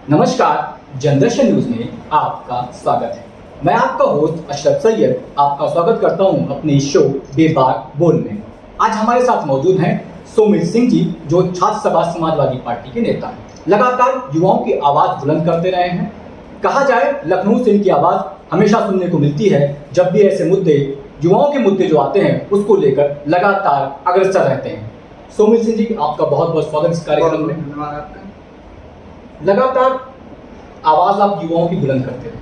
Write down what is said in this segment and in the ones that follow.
नमस्कार, जनदर्शन न्यूज में आपका स्वागत है। मैं आपका होस्ट अशरफ सैयद आपका स्वागत करता हूं अपने शो बेबाक बोल में। आज हमारे साथ मौजूद हैं सोमिल सिंह जी, जो छात्र सभा समाजवादी पार्टी के नेता हैं। लगातार युवाओं की आवाज बुलंद करते रहे हैं। कहा जाए, लखनऊ से इनकी आवाज हमेशा सुनने को मिलती है जब भी ऐसे मुद्दे, युवाओं के मुद्दे जो आते हैं उसको लेकर लगातार अग्रसर रहते हैं। सोमिल सिंह जी, आपका बहुत बहुत स्वागत इस कार्यक्रम में। लगातार आवाज आप युवाओं की बुलंद करते हैं।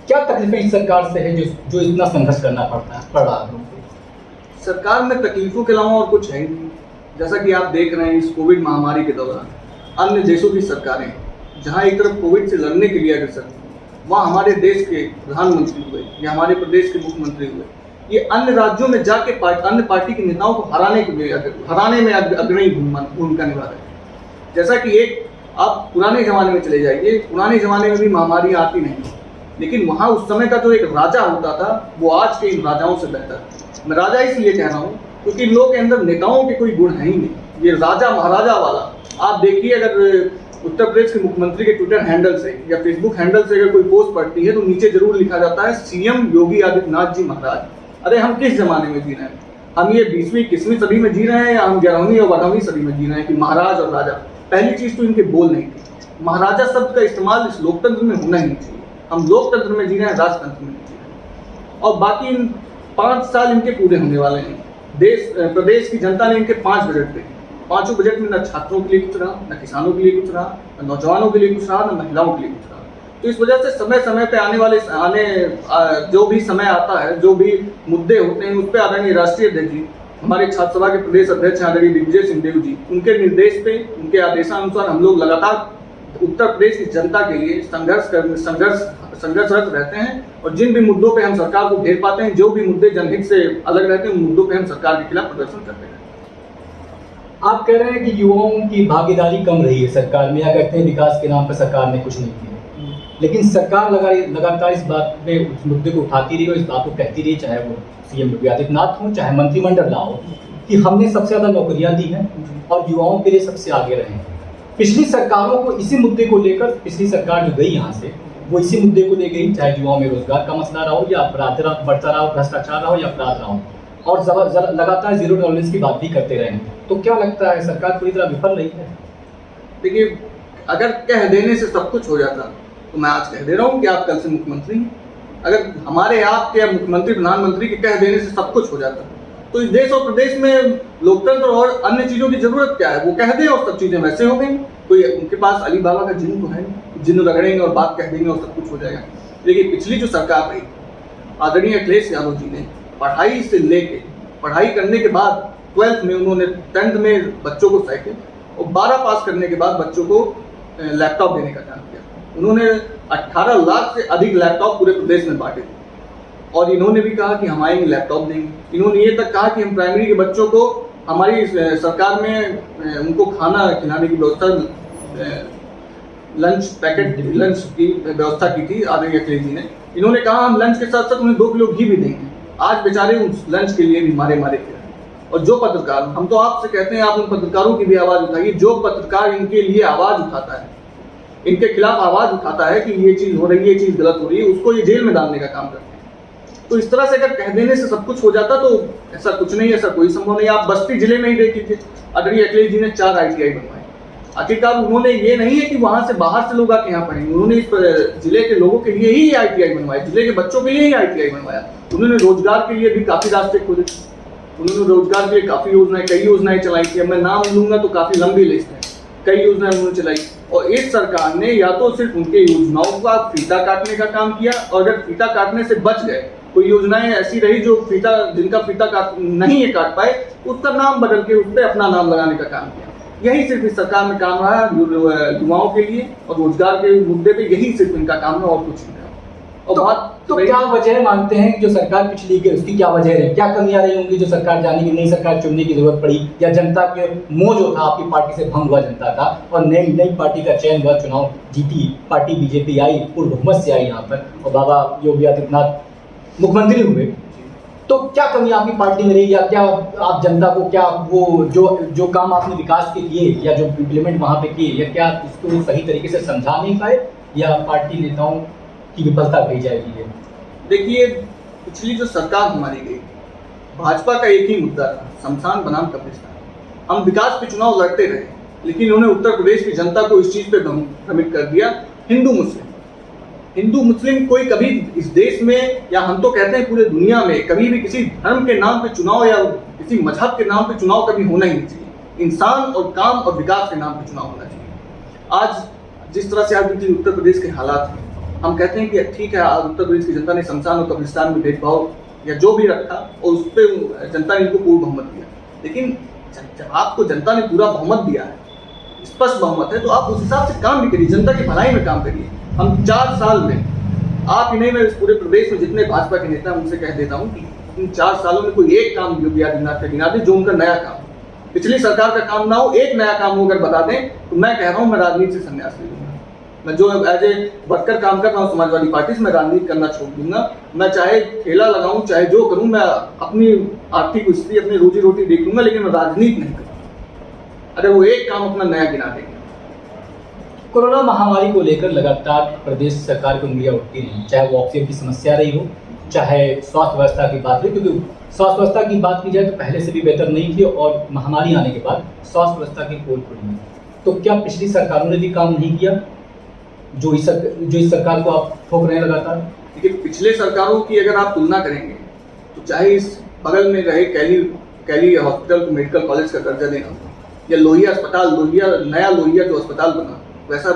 क्या तकलीफें इस सरकार से है जो इतना संघर्ष करना पड़ रहा है? सरकार में तकलीफों के अलावा और कुछ है नहीं। जैसा कि आप देख रहे हैं, इस कोविड महामारी के दौरान अन्य देशों की सरकारें जहां एक तरफ कोविड से लड़ने के लिए अग्रसर थी, वहाँ हमारे देश के प्रधानमंत्री हुए या हमारे प्रदेश के मुख्यमंत्री हुए, ये अन्य राज्यों में जाके अन्य पार्टी के नेताओं को हराने में अग्रणी भूमिका निभा रहे हैं। जैसा कि एक आप पुराने ज़माने में चले जाइए, पुराने ज़माने में भी महामारी आती नहीं, लेकिन वहाँ उस समय का जो एक राजा होता था वो आज के इन राजाओं से बेहतर है। मैं राजा इसलिए कह रहा हूँ क्योंकि इन लोगों के अंदर नेताओं के कोई गुण है ही नहीं। ये राजा महाराजा वाला आप देखिए, अगर उत्तर प्रदेश के मुख्यमंत्री के ट्विटर हैंडल से या फेसबुक हैंडल से अगर कोई पोस्ट पढ़ती है तो नीचे जरूर लिखा जाता है सीएम योगी आदित्यनाथ जी महाराज। अरे हम किस जमाने में जी रहे हैं? हम ये 20वीं 21वीं सदी में जी रहे हैं या हम 11वीं और 12वीं सदी में जी रहे हैं कि महाराज और राजा? पहली चीज तो इनके बोल नहीं थी। महाराजा शब्द का इस्तेमाल इस लोकतंत्र में होना ही नहीं चाहिए। हम लोकतंत्र में जी रहे हैं, राजतंत्र में नहीं जी रहे हैं। और बाकी इन 5 साल इनके पूरे होने वाले हैं। प्रदेश की जनता ने इनके 5 बजट देखे। 5 बजट में न छात्रों के लिए कुछ रहा, न किसानों के लिए कुछ रहा, न नौजवानों के लिए कुछ रहा, न महिलाओं के लिए कुछ रहा। तो इस वजह से समय समय पे जो भी समय आता है, जो भी मुद्दे होते हैं, उस पर आदरणीय राष्ट्रीय अध्यक्ष जी, हमारे छात्र सभा के प्रदेश अध्यक्ष आदरणीय दिग्विजय सिंहदेव जी, उनके निर्देश पे, उनके आदेशानुसार हम लोग लगातार उत्तर प्रदेश की जनता के लिए संघर्षरत रहते हैं। और जिन भी मुद्दों पे हम सरकार को घेर पाते हैं, जो भी मुद्दे जनहित से अलग रहते हैं, उन मुद्दों पे हम सरकार के खिलाफ प्रदर्शन करते हैं। आप कह रहे हैं कि युवाओं की भागीदारी कम रही है सरकार में, या कहते हैं विकास के नाम पर सरकार ने कुछ नहीं किया, लेकिन सरकार लगातार इस बात पे, उस मुद्दे को उठाती रही और इस बात को कहती रही, चाहे वो सीएम योगी आदित्यनाथ हो, चाहे मंत्रिमंडल ना हो, कि हमने सबसे ज्यादा नौकरियां दी हैं और युवाओं के लिए सबसे आगे रहे हैं। पिछली सरकारों को इसी मुद्दे को लेकर, पिछली सरकार जो गई यहाँ से, वो इसी मुद्दे को ले गई, चाहे युवाओं में रोजगार का मसला रहा हो, या अपराध बढ़ता रहा हो, भ्रष्टाचार रहा हो, या अपराध रहा हो, और लगातार जीरो टॉलरेंस की बात भी करते रहे। तो क्या लगता है, सरकार पूरी तरह विफल रही है? देखिए, अगर कह देने से सब कुछ हो जाता तो मैं आज कह दे रहा हूँ कि आप कल से मुख्यमंत्री हैं। अगर हमारे आपके मुख्यमंत्री प्रधानमंत्री के कह देने से सब कुछ हो जाता तो इस देश और प्रदेश में लोकतंत्र और अन्य चीजों की जरूरत क्या है? वो कह दें और सब चीजें वैसे हो गई। कोई उनके पास अली बाबा का जिन्न तो है नहीं, जिन्न रगड़ेंगे और बात कह देंगे और सब कुछ हो जाएगा। लेकिन पिछली जो सरकार रही, आदरणीय अखिलेश यादव जी ने पढ़ाई से लेके, पढ़ाई करने के बाद 12th में उन्होंने 10th में बच्चों को साइकिल और 12 पास करने के बाद बच्चों को लैपटॉप देने का काम किया। उन्होंने 18 लाख से अधिक लैपटॉप पूरे प्रदेश में बांटे थे। और इन्होंने भी कहा कि हम आएंगे लैपटॉप देंगे। इन्होंने ये तक कहा कि हम प्राइमरी के बच्चों को, हमारी सरकार में उनको खाना खिलाने की व्यवस्था, लंच की व्यवस्था की थी आदरणीय अखिलेश जी ने। इन्होंने कहा हम लंच के साथ साथ उन्हें 2 किलो घी भी देंगे। आज बेचारे उस लंच के लिए भी मारे थे। और जो पत्रकार, हम तो आपसे कहते हैं, आप उन पत्रकारों की भी आवाज उठाइए। जो पत्रकार इनके लिए आवाज उठाता है, इनके खिलाफ आवाज उठाता है कि ये चीज हो रही है, ये चीज गलत हो रही है, उसको ये जेल में डालने का काम करते हैं। तो इस तरह से अगर कह देने से सब कुछ हो जाता तो ऐसा कुछ नहीं, ऐसा कोई संभव नहीं। आप बस्ती जिले में ही देख लीजिए, आदरणीय अखिलेश जी ने 4 ITI बनवाए। आखिरकार उन्होंने ये नहीं है कि वहां से बाहर से लोग आके यहाँ पढ़ेंगे, उन्होंने इस जिले के लोगों के लिए ही ITI बनवाए, जिले के बच्चों के लिए ही ITI बनवाया। उन्होंने रोजगार के लिए भी काफी रास्ते खोले, उन्होंने रोजगार के लिए काफी योजनाएं, कई योजनाएं चलाई थी। अब मैं नाम लूंगा तो काफी लंबी लिस्ट है, कई योजनाएं उन्होंने चलाई। और इस सरकार ने या तो सिर्फ उनके योजनाओं का फीता काटने का काम किया, और अगर फीता काटने से बच गए, कोई योजनाएं ऐसी रही जो जिनका फीता नहीं काट पाए, उसका नाम बदल के उस पर अपना नाम लगाने का काम किया। यही सिर्फ इस सरकार में काम रहा युवाओं के लिए और रोजगार के मुद्दे पे, यही सिर्फ इनका काम है और कुछ नहीं। और तो क्या वजह मानते हैं जो सरकार पिछली की, उसकी क्या वजह रही? क्या कमियां रही होंगी जो सरकार जाने की, नई सरकार चुनने की जरूरत पड़ी, या जनता के मोह जो था आपकी पार्टी से भंग हुआ जनता का, और नई पार्टी का चयन हुआ, चुनाव जीती पार्टी, बीजेपी आई, पूर्ण बहुमत से आई यहाँ पर, और बाबा योगी आदित्यनाथ मुख्यमंत्री हुए? तो क्या कमी आपकी पार्टी में रही, या क्या आप जनता को क्या वो जो काम आपने विकास के किए या जो इम्प्लीमेंट वहाँ पे किए, या क्या उसको सही तरीके से समझा नहीं पाए, या पार्टी नेताओं की विफलता कही जाएगी ये? देखिए, पिछली जो सरकार हमारी गई, भाजपा का एक ही मुद्दा था, शमशान बनाम कब्रिस्तान। हम विकास पे चुनाव लड़ते रहे, लेकिन उन्होंने उत्तर प्रदेश की जनता को इस चीज पे भ्रमित कर दिया। हिंदू मुस्लिम कोई कभी इस देश में, या हम तो कहते हैं पूरे दुनिया में, कभी भी किसी धर्म के नाम पे चुनाव या किसी मजहब के नाम पे चुनाव कभी होना ही नहीं चाहिए। इंसान और काम और विकास के नाम पे चुनाव होना चाहिए। आज जिस तरह से आज उत्तर प्रदेश के हालात हैं, हम कहते हैं कि ठीक है, आज उत्तर प्रदेश की जनता ने शमशान और कब्रिस्तान में भेदभाव या जो भी रखा और उस पर जनता ने इनको पूर्ण बहुमत दिया, लेकिन जब आपको जनता ने पूरा बहुमत दिया है, स्पष्ट बहुमत है, तो आप उस हिसाब से काम भी करिए, जनता की भलाई में काम करिए। हम 4 साल में, आप ही नहीं, मैं इस पूरे प्रदेश में जितने भाजपा के नेता उनसे कह देता हूँ कि इन 4 सालों में कोई एक काम योगी आदित्यनाथ का गिना दे जो उनका नया काम, पिछली सरकार का काम ना हो, एक नया काम हो अगर बता दें, तो मैं कह रहा हूँ मैं राजनीति से संन्यास ले लूंगा। मैं जो एज ए वर्कर काम कर रहा हूँ समाजवादी पार्टी से, मैं राजनीति करना छोड़ दूंगा। मैं चाहे ठेला लगाऊं, चाहे जो करूं, मैं अपनी आर्थिक स्थिति, अपनी रोजी रोटी देख लूंगा, लेकिन मैं राजनीति नहीं करूंगा अगर वो एक काम अपना नया गिना देंगे। कोरोना महामारी को लेकर लगातार प्रदेश सरकार की उंगलियां उठती रही, चाहे वो ऑक्सीजन की समस्या रही हो, चाहे स्वास्थ्य व्यवस्था की बात रही, क्योंकि स्वास्थ्य व्यवस्था की बात की जाए तो पहले से भी बेहतर नहीं थी, और महामारी आने के बाद स्वास्थ्य व्यवस्था की पोल खुली। तो क्या पिछली सरकारों ने भी काम नहीं किया जो इस सरकार को आप ठोक रहे हैं लगातार? देखिए, पिछले सरकारों की अगर आप तुलना करेंगे तो चाहे इस बगल में रहे कैली हॉस्पिटल को मेडिकल कॉलेज का दर्जा देना, या लोहिया अस्पताल, नया लोहिया जो अस्पताल बना, वैसा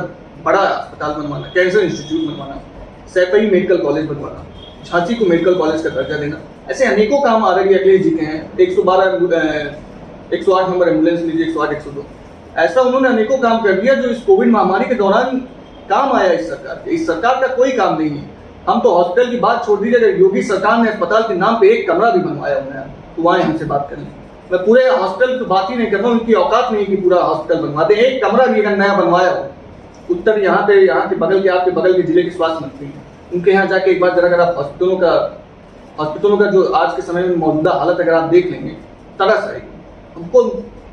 बड़ा अस्पताल बनवाना, कैंसर इंस्टीट्यूट बनवाना, सैफई मेडिकल कॉलेज बनवाना, झांसी को मेडिकल कॉलेज का दर्जा देना, ऐसे अनेकों काम आदरणीय अखिलेश जी के हैं। 108 नंबर एम्बुलेंस लीजिए, 108, 102, ऐसा उन्होंने अनेकों काम कर दिया जो इस कोविड महामारी के दौरान काम आया इस सरकार के। इस सरकार का कोई काम नहीं है। हम तो हॉस्पिटल की बात छोड़ दीजिए, अगर योगी सरकार ने अस्पताल के नाम पे एक कमरा भी बनवाया हुआ है तो आए हमसे बात कर लें। मैं पूरे हॉस्पिटल की बात ही नहीं कर रहा हूँ, उनकी औकात नहीं कि पूरा हॉस्पिटल बनवा दे। एक कमरा भी अगर नया बनवाया हो, उत्तर यहाँ के बगल के, आपके बगल के जिले के स्वास्थ्य मंत्री हैं, उनके यहाँ जाके एक बार जरा अगर आप हॉस्पिटलों का जो आज के समय में मौजूदा हालत अगर आप देख लेंगे, तरस आएगी हमको।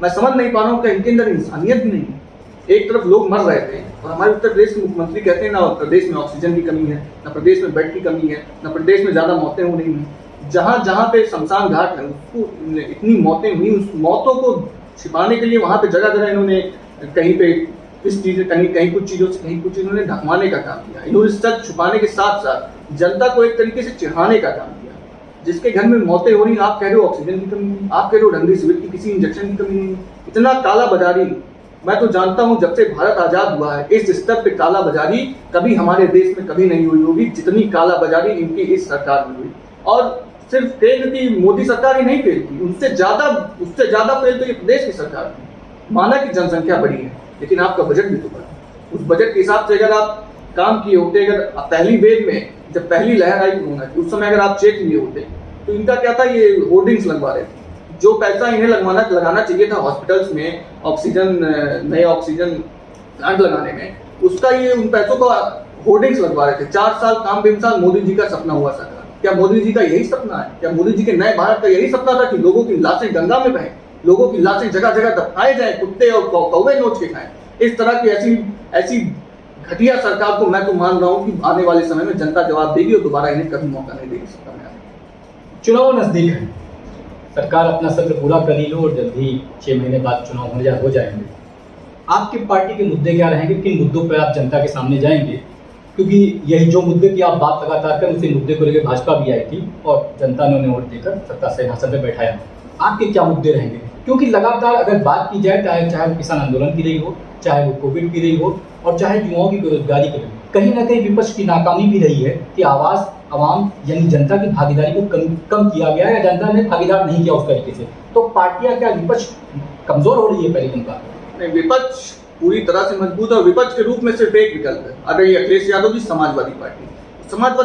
मैं समझ नहीं पा रहा हूँ कि इनके अंदर इंसानियत भी नहीं है। एक तरफ लोग मर रहे थे और हमारे उत्तर प्रदेश के मुख्यमंत्री कहते हैं ना प्रदेश में ऑक्सीजन की कमी है, ना प्रदेश में बेड की कमी है, ना प्रदेश में ज्यादा मौतें हो रही हैं। जहाँ पे शमशान घाट है उसको इतनी मौतें हुई, उस मौतों को छिपाने के लिए वहाँ पे जगह इन्होंने कहीं पे इस चीज कहीं कुछ चीजों से कहीं कुछ इन्होंने ढकवाने का काम किया। इन्होंने सच छुपाने के साथ साथ जनता को एक तरीके से चिढ़ाने का काम किया। जिसके घर में मौतें हो रही, आप कह रहे हो ऑक्सीजन की कमी नहीं, आप कह रहे हो रेमडेसिविर की किसी इंजेक्शन की कमी नहीं। इतना काला बाजारी मैं तो जानता हूं जब से भारत आजाद हुआ है, इस स्तर पे काला बाजारी कभी हमारे देश में कभी नहीं हुई होगी जितनी काला बाजारी इनकी इस सरकार में हुई। और सिर्फ केंद्र की मोदी सरकार ही नहीं फेल की, उससे ज्यादा फेल तो ये प्रदेश की सरकार थी। माना कि जनसंख्या बढ़ी है, लेकिन आपका बजट भी तो बढ़ा। उस बजट के हिसाब से अगर आप काम किए होते, अगर पहली वेव में जब पहली लहर आई कोरोना की, उस समय अगर आप चेक लिए होते तो इनका क्या था, ये होर्डिंग्स लगवा रहे थे। जो पैसा इन्हें लगाना चाहिए था हॉस्पिटल्स में ऑक्सीजन, नए ऑक्सीजन प्लांट लगाने में, उसका ये उन पैसों का होर्डिंग्स लगवा रहे थे। 4 साल काम बेमिसाल मोदी जी का सपना हुआ सरकार। क्या मोदी जी का यही सपना है? क्या मोदी जी के नए भारत का यही सपना था कि लोगों की लाशें गंगा में बहें, लोगों की लाशें जगह जगह दफनाए जाए, कुत्ते और कौवे नोच के खाएं? इस तरह की ऐसी घटिया सरकार को मैं तो मान रहा हूँ कि आने वाले समय में जनता जवाब देगी और दोबारा इन्हें कभी मौका नहीं देगी सत्ता में आने। चुनाव नजदीक है, सरकार अपना सत्र पूरा कर ही लो और जल्दी 6 महीने बाद चुनाव हो जाएंगे। आपकी पार्टी के मुद्दे क्या रहेंगे, किन मुद्दों पर आप जनता के सामने जाएंगे? क्योंकि यही जो मुद्दे की आप बात लगातार कर, उसी मुद्दे को लेकर भाजपा भी आई थी और जनता ने उन्हें वोट देकर सत्ता सिंहासन पर बैठाया। आपके क्या मुद्दे रहेंगे? क्योंकि लगातार अगर बात की जाए, चाहे वो किसान आंदोलन की रही हो, चाहे वो कोविड की रही हो, और चाहे युवाओं की बेरोजगारी की रही हो, कहीं ना कहीं विपक्ष की नाकामी भी रही है कि आवाज़ आवाम यानी जनता की भागीदारी को कम किया गया है, या जनता ने भागीदार नहीं किया उस तरीके से। तो पार्टियां क्या विपक्ष कमजोर हो रही है? पहले दिन का नहीं, विपक्ष पूरी तरह से मजबूत है और विपक्ष के रूप में सिर्फ एक विकल्प है। अगर ये अखिलेश यादव जी समाजवादी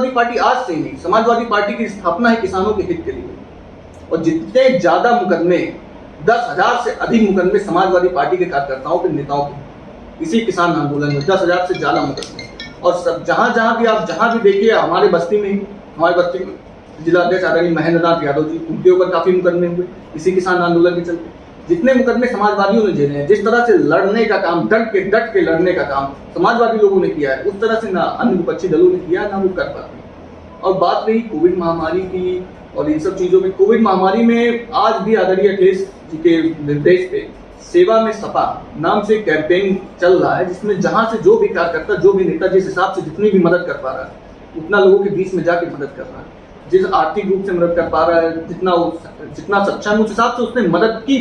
पार्टी आज से नहीं, समाजवादी पार्टी की स्थापना है किसानों के हित के लिए। और जितने ज्यादा मुकदमे, 10,000 से अधिक मुकदमे समाजवादी पार्टी के कार्यकर्ताओं के, नेताओं के इसी किसान आंदोलन में 10,000 से ज्यादा मुकदमे। और सब जहां भी आप देखिए, हमारी बस्ती में जिला अध्यक्ष आदरणीय महेंद्र नाथ यादव जी, उनके ऊपर काफी मुकदमे हुए इसी किसान आंदोलन के चलते। जितने मुकदमे समाजवादियों ने झेले हैं, जिस तरह से लड़ने का काम, डट के लड़ने का काम समाजवादी लोगों ने किया है, उस तरह से ना अन्य विपक्षी दलों ने किया, ना वो कर पाते। और बात रही कोविड महामारी की और इन सब चीजों में, कोविड महामारी में आज भी आदरणीय अखिलेश जी के निर्देश पे सेवा में सपा नाम से कैंपेन चल रहा है, जिसमें जहां से जो भी कार्यकर्ता, जो भी नेता जिस हिसाब से जितनी भी मदद कर पा रहा है उतना लोगों के बीच में जाके मदद कर रहा है, जिस आर्थिक रूप से मदद कर पा रहा है, जितना सक्षम है उस हिसाब से उसने मदद की।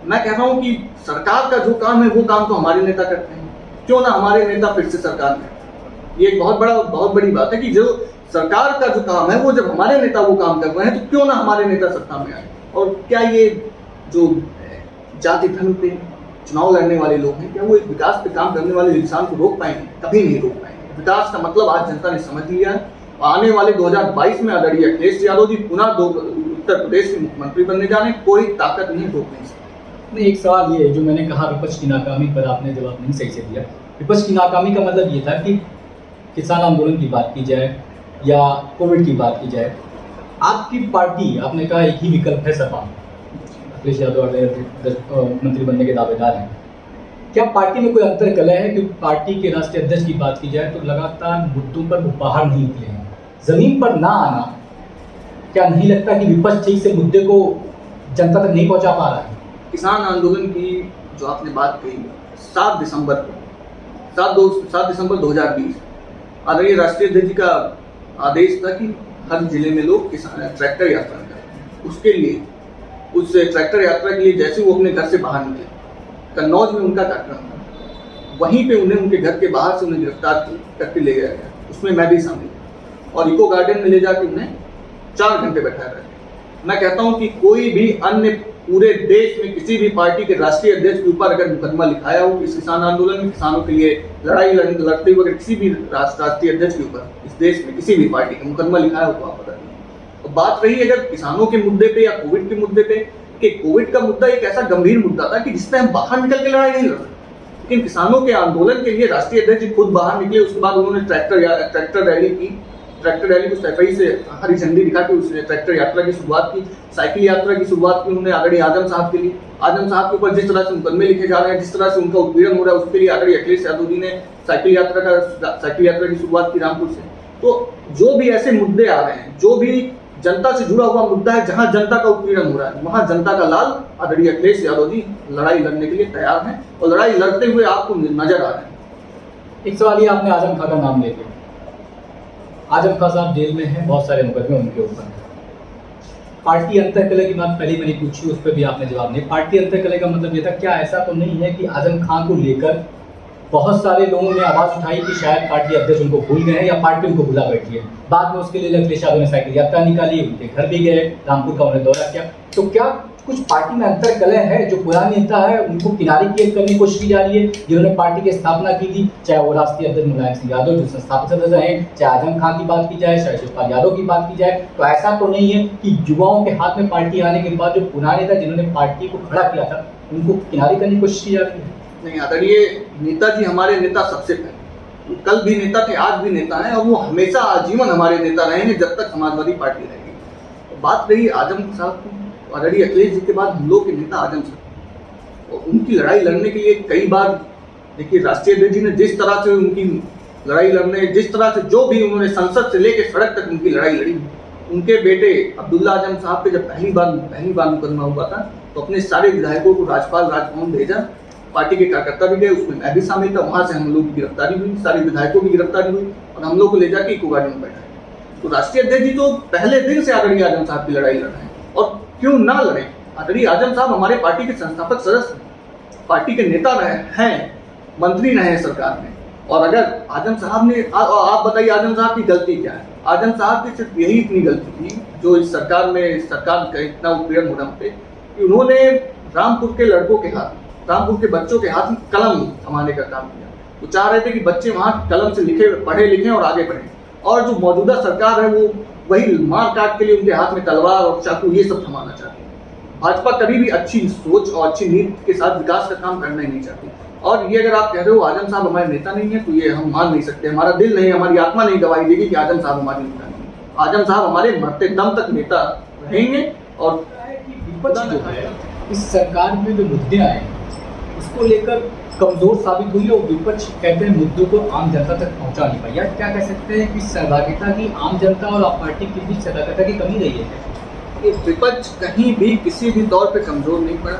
मैं कह रहा हूँ कि सरकार का जो काम है वो काम तो हमारे नेता करते हैं, क्यों ना हमारे नेता फिर से सरकार में। ये एक बहुत बड़ी बात है कि जो सरकार का जो काम है वो जब हमारे नेता वो काम कर रहे हैं तो क्यों ना हमारे नेता सत्ता में आए। और क्या ये जो जाति धर्म पे चुनाव लड़ने वाले लोग हैं, क्या वो एक विकास पे काम करने वाले इंसान को रोक पाएंगे? कभी नहीं रोक पाएंगे। विकास का मतलब आज जनता ने समझ लिया है। आने वाले 2022 में आदरणीय अखिलेश यादव जी पुनः उत्तर प्रदेश के मुख्यमंत्री बनने जा रहे हैं, कोई ताकत नहीं रोक नहीं सकती। नहीं, एक सवाल ये है जो मैंने कहा विपक्ष की नाकामी पर आपने जवाब नहीं सही से दिया। विपक्ष की नाकामी का मतलब ये था कि किसान आंदोलन की बात की जाए या कोविड की बात की जाए, आपकी पार्टी, आपने कहा एक ही विकल्प है सपा, अखिलेश यादव मंत्री बनने के दावेदार हैं। क्या पार्टी में कोई अंतर कलह है कि पार्टी के राष्ट्रीय अध्यक्ष की बात की जाए तो लगातार मुद्दों पर वो बाहर नहीं निकले हैं, जमीन पर ना आना, क्या नहीं लगता कि विपक्ष ठीक से मुद्दे को जनता तक नहीं पहुंचा पा रहा है? किसान आंदोलन की जो आपने बात कही 7 दिसंबर 2020 आदरणीय राष्ट्रीय अध्यक्ष जी का आदेश था कि हर जिले में लोग किसान ट्रैक्टर यात्रा करें। उसके लिए उस ट्रैक्टर यात्रा के लिए जैसे वो अपने घर से बाहर निकले, कन्नौज में उनका कार्यक्रम था, वहीं पे उन्हें उनके घर के बाहर से उन्हें गिरफ्तार करके ले गया गया। उसमें मैं भी शामिल था और इको गार्डन में ले जाके उन्हें 4 घंटे बैठाया गया। मैं कहता हूँ कि कोई भी अन्य पूरे देश में किसी भी पार्टी के राष्ट्रीय अध्यक्ष के ऊपर अगर मुकदमा लिखाया हो इस किसान आंदोलन में, किसानों के लिए लड़ाई लड़ते हुए अगर किसी भी राष्ट्रीय अध्यक्ष के ऊपर इस देश में किसी भी पार्टी का मुकदमा लिखाया हो तो आप बता दीजिए। और बात रही अगर किसानों के मुद्दे पे या कोविड के मुद्दे पे, कि कोविड का मुद्दा एक ऐसा गंभीर मुद्दा था कि जिससे हम बाहर निकल के लड़ाई नहीं लड़ सकते, लेकिन किसानों के आंदोलन के लिए राष्ट्रीय अध्यक्ष खुद बाहर निकले। उसके बाद उन्होंने ट्रैक्टर रैली की, ट्रैक्टर रैली को सफाई से हरी झंडी दिखा के उस ट्रैक्टर यात्रा की शुरुआत की, साइकिल यात्रा की शुरुआत की उन्होंने आदरणीय आजम साहब के लिए। आजम साहब के ऊपर जिस तरह से मुकदमे लिखे जा रहे हैं, जिस तरह से उनका उत्पीड़न हो रहा है, उसके लिए आदरणीय अखिलेश यादव जी ने साइकिल यात्रा की शुरुआत की रामपुर से। तो जो भी ऐसे मुद्दे आ रहे हैं, जो भी जनता से जुड़ा हुआ मुद्दा है, जहां जनता का उत्पीड़न हो रहा है, वहां जनता का लाल आदरणीय अखिलेश यादव जी लड़ाई लड़ने के लिए तैयार हैं और लड़ाई लड़ते हुए आपको नजर आ रहे हैं। एक सवाल ये, आपने आजम खां का नाम ले लिया। आजम खां साहब जेल में हैं, बहुत सारे मुकदमे उनके ऊपर। पार्टी अंतरकलह की बात पहले मैंने पूछी, उस पर भी आपने जवाब नहीं। पार्टी अंतरकलह का मतलब ये था, क्या ऐसा तो नहीं है कि आजम खां को लेकर बहुत सारे लोगों ने आवाज उठाई कि शायद पार्टी अध्यक्ष उनको भूल गए हैं या पार्टी उनको भुला बैठी है? बाद में उसके लिए अखिलेश यादव ने साइकिल यात्रा निकाली, उनके घर भी गए, रामपुर का उन्होंने दौरा किया। तो क्या कुछ पार्टी में अंतर कलह है? जो पुराने नेता है उनको किनारे करने की कोशिश की जा रही है, जिन्होंने पार्टी की स्थापना की थी, चाहे वो राष्ट्रीय अध्यक्ष मुलायम सिंह यादव जो संस्थापक सदस्य हैं, चाहे आजम खां की बात की जाए, चाहे शिवपाल यादव की बात की जाए, तो ऐसा तो नहीं है कि युवाओं के हाथ में पार्टी आने के बाद जो पुराने नेता जिन्होंने पार्टी को खड़ा किया था उनको किनारे करने की कोशिश की जा रही है? नहीं, आदरणीय नेताजी हमारे नेता सबसे पहले, कल भी नेता थे, आज भी नेता हैं और वो हमेशा आजीवन हमारे नेता रहेंगे जब तक समाजवादी पार्टी रहेगी। तो बात रही आजम साहब की, आदरणीय अखिलेश जी के बाद हम लोग के नेता आजम साहब, और उनकी लड़ाई लड़ने के लिए कई बार देखिए राष्ट्रीय अध्यक्ष जी ने जिस तरह से उनकी लड़ाई लड़ने, जिस तरह से जो भी उन्होंने संसद से लेकर सड़क तक उनकी लड़ाई लड़ी, उनके बेटे अब्दुल्ला आजम साहब पे जब पहली बार मुकदमा हुआ था तो अपने सारे विधायकों को राजपाल राजभवन भेजा, पार्टी के कार्यकर्ता भी गए, उसमें मैं भी शामिल था, वहां से हम लोग की गिरफ्तारी हुई, सारे विधायकों की गिरफ्तारी हुई और हम लोग को ले जाके इको गार्डन में बैठाया। तो राष्ट्रीय अध्यक्ष जी तो पहले दिन से आदरणीय आजम साहब की लड़ाई लड़ रहे हैं, और क्यों ना लड़े। आदरणीय आजम साहब हमारे पार्टी के संस्थापक सदस्य, पार्टी के नेता हैं, मंत्री रहे हैं सरकार में, और अगर आजम साहब ने, आप बताइए आजम साहब की गलती क्या है? आजम साहब की सिर्फ यही इतनी गलती थी जो इस सरकार में, सरकार का इतना उत्पीड़न हो रहा है कि उन्होंने रामपुर के लड़कों के हाथ, रामपुर के बच्चों के हाथ में कलम थमाने का काम किया। वो चाह रहे थे कि बच्चे वहां कलम से लिखे, पढ़े लिखें और आगे बढ़ें, और जो मौजूदा सरकार है वो वही मार काट के लिए उनके हाथ में तलवार और चाकू ये सब थमाना चाहती है। भाजपा कभी भी अच्छी सोच और अच्छी नीति के साथ विकास का काम करना ही नहीं चाहती। और ये अगर आप कह रहे हो आजम साहब हमारे नेता नहीं है तो ये हम मान नहीं सकते, हमारा दिल नहीं, हमारी आत्मा नहीं गवाही देगी कि आजम साहब हमारे नेता नहीं है। आजम साहब हमारे मरते दम तक नेता रहेंगे। और विपक्ष जो है इस सरकार में जो मुद्दे आए उसको लेकर कमजोर साबित हुई और विपक्ष कहते हैं मुद्दों को आम जनता तक पहुंचा नहीं पाई। क्या कह सकते हैं कि सहभागिता की आम जनता और आप पार्टी के बीच सहभागिता की कमी रही है? ये विपक्ष कहीं भी किसी भी तौर पे कमजोर नहीं पड़ा।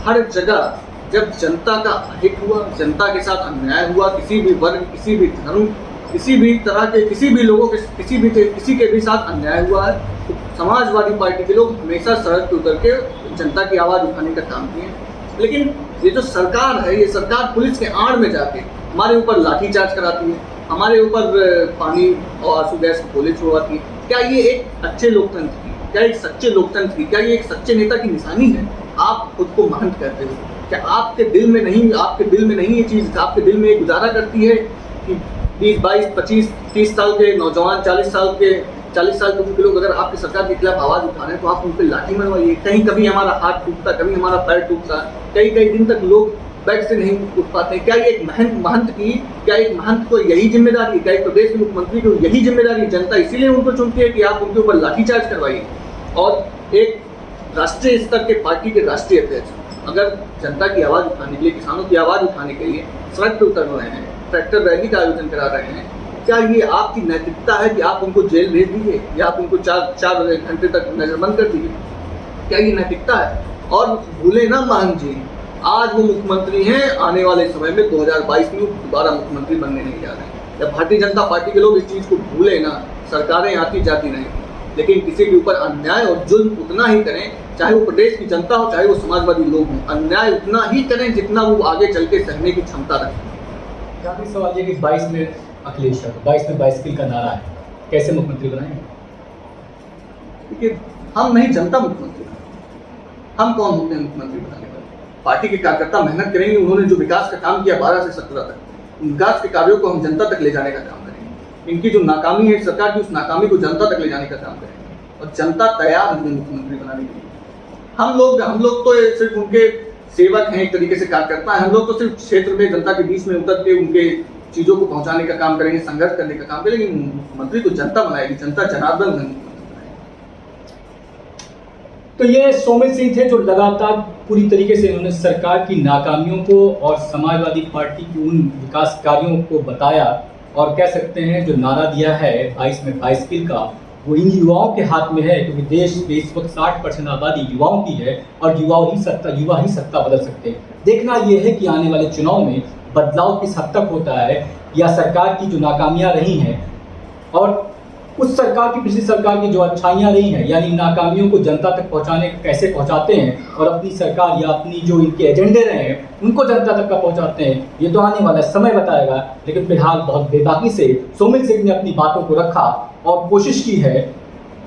हर जगह जब जनता का अहित हुआ, जनता के साथ अन्याय हुआ, किसी भी वर्ग, किसी भी धर्म, किसी भी तरह के किसी भी लोगों के किसी के भी साथ अन्याय हुआ है, तो समाजवादी पार्टी के लोग हमेशा सड़क पर उतर के जनता की आवाज़ उठाने का काम किए। लेकिन ये जो सरकार है, ये सरकार पुलिस के आड़ में जाके हमारे ऊपर लाठीचार्ज कराती है, हमारे ऊपर पानी और आंसू गैस की गोली छोड़वाती है। क्या ये एक अच्छे लोकतंत्र की, क्या एक सच्चे लोकतंत्र की, क्या ये एक सच्चे नेता की निशानी है? आप खुद को महंत कहते हो, क्या आपके दिल में नहीं ये चीज़, आपके दिल में ये गुजारा करती है कि 20, 22, 25, 30 साल के नौजवान, 40 साल के लोग अगर आपकी सरकार के खिलाफ आवाज़ उठा रहे हैं तो आप उन पर लाठी मरवाइए। कहीं कभी हमारा हाथ टूटता, कभी हमारा पैर टूटता, कई दिन तक लोग बेड से नहीं उठ पाते। क्या ये एक महंत को यही जिम्मेदारी है? क्या एक प्रदेश के मुख्यमंत्री को यही जिम्मेदारी है? जनता इसीलिए उनको चुनती है कि आप उनके ऊपर लाठीचार्ज करवाइए। और एक राष्ट्रीय स्तर के पार्टी के राष्ट्रीय अध्यक्ष अगर जनता की आवाज़ उठाने के लिए, किसानों की आवाज़ उठाने के लिए सड़क पर उतर रहे हैं, ट्रैक्टर रैली का आयोजन करा रहे हैं, क्या ये आपकी नैतिकता है कि आप उनको जेल भेज दीजिए या आप उनको 4 घंटे तक नजरबंद कर दीजिए? क्या ये नैतिकता है? और भूले ना महंत जी, आज वो मुख्यमंत्री हैं, आने वाले समय में 2022 में दोबारा मुख्यमंत्री बनने नहीं जा रहे हैं। जब भारतीय जनता पार्टी के लोग इस चीज़ को भूले ना, सरकारें आती जाती रहेंगी, लेकिन किसी के ऊपर अन्याय और जुल्म उतना ही करें, चाहे वो प्रदेश की जनता हो, चाहे वो समाजवादी लोग हों, अन्याय उतना ही करें जितना वो आगे चल के सहने की क्षमता रखें। यहाँ भी सवाल ये कि 22 में अखिलेश यादव, 22 में 22 का नारा है, कैसे मुख्यमंत्री बनाएंगे? देखिए, हम नहीं, जनता मुख्यमंत्री बनाए। हम कौन होते हैं मुख्यमंत्री बनाने वाले? पार्टी के कार्यकर्ता मेहनत करेंगे, उन्होंने जो विकास का काम किया 12 से 17 तक, विकास के कार्यों को हम जनता तक ले जाने का काम करेंगे। इनकी जो नाकामी है सरकार की, उस नाकामी को जनता तक ले जाने का काम करेंगे और जनता तैयार है मुख्यमंत्री बनाने के लिए। हम लोग तो सिर्फ उनके सेवक हैं, एक तरीके से कार्यकर्ता हैं। हम लोग तो सिर्फ क्षेत्र में जनता के बीच में उतर के उनके चीज़ों को पहुंचाने का काम करेंगे, संघर्ष करने का काम करेंगे। लेकिन मुख्यमंत्री को जनता बनाएगी, जनता जनार्दन मुख्यमंत्री बनाएगी। तो ये सोमिल सिंह थे जो लगातार पूरी तरीके से इन्होंने सरकार की नाकामियों को और समाजवादी पार्टी की उन विकास कार्यों को बताया और कह सकते हैं जो नारा दिया है 22 में 22 का, वो इन युवाओं के हाथ में है, क्योंकि देश में इस वक्त 60% आबादी युवाओं की है और युवा ही सत्ता बदल सकते हैं। देखना यह है कि आने वाले चुनाव में बदलाव किस हद तक होता है, या सरकार की जो नाकामियां रही हैं और उस सरकार की, पिछली सरकार की जो अच्छाइयां रही हैं, यानी नाकामियों को जनता तक कैसे पहुंचाते हैं और अपनी सरकार या अपनी जो इनके एजेंडे रहे हैं उनको जनता तक का पहुंचाते हैं, ये तो आने वाला समय बताएगा। लेकिन फिलहाल बहुत बेबाकी से सोमिल सिंह ने अपनी बातों को रखा और कोशिश की है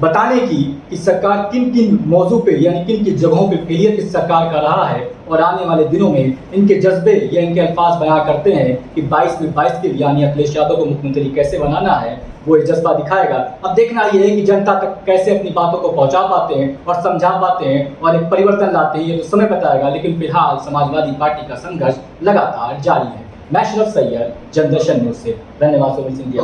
बताने की कि सरकार किन किन मौजू पे, यानी किन किन जगहों पे फेलियर किस सरकार का रहा है और आने वाले दिनों में इनके जज्बे या इनके अल्फाज बयां करते हैं कि 22 में 22 के लिए यानी अखिलेश यादव को मुख्यमंत्री कैसे बनाना है, वो जज्बा दिखाएगा। अब देखना यह है कि जनता तक कैसे अपनी बातों को पहुंचा पाते हैं और समझा पाते हैं और एक परिवर्तन लाते हैं, ये तो समय बताएगा। लेकिन फिलहाल समाजवादी पार्टी का संघर्ष लगातार जारी है। मैं शरफ सैयद, जनदर्शन न्यूज से। धन्यवाद सोमिल सिंह जी।